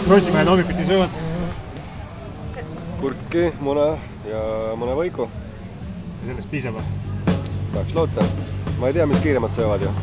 krossimehed hommikuti söövad? Kurki, mune ja mõne võiku. Ja sellest piisab? Tahaks loota. Ma ei tea, mis kiiremad söövad ju.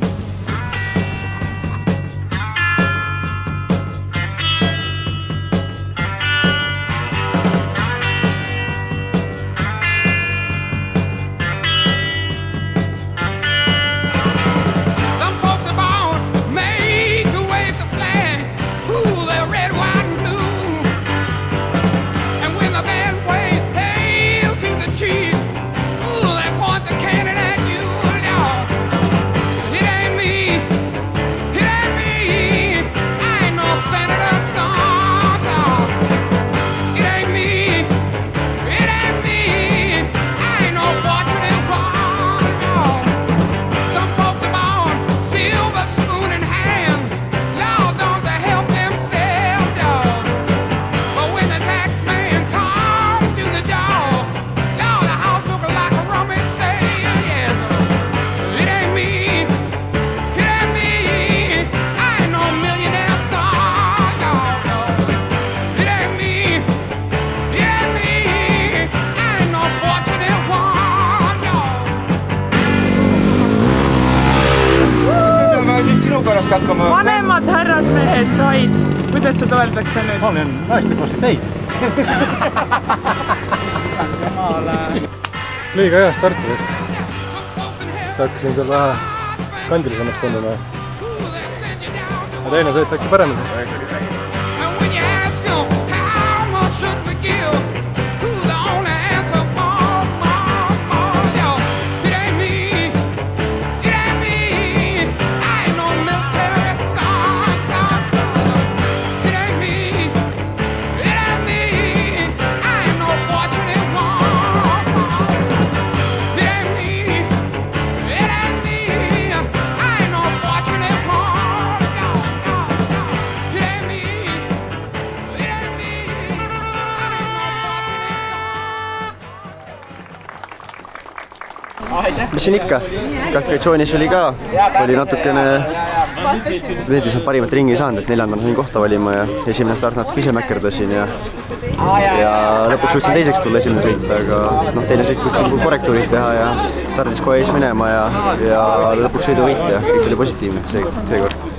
Vanemad härrasmehed said. Kuidas seda öeldakse nüüd? Ma olen naistekossi teid. Liiga hea starti vist. Siis hakkasin seal vähe kandilisemaks tunduma. Ja teine sõit äkki paremini. Mis siin ikka? Kvalifikatsioonis oli ka, oli natukene veidi sealt parimat ringi saanud, et neljandana sain kohta valima ja esimene start natuke ise mäkerdasin ja lõpuks suutsin teiseks tulla esimene sõit, aga teine sõit suutsin korrektuurid teha ja stardis kohe ees minema ja lõpuks sõiduvõit ja kõik oli positiivne seekord.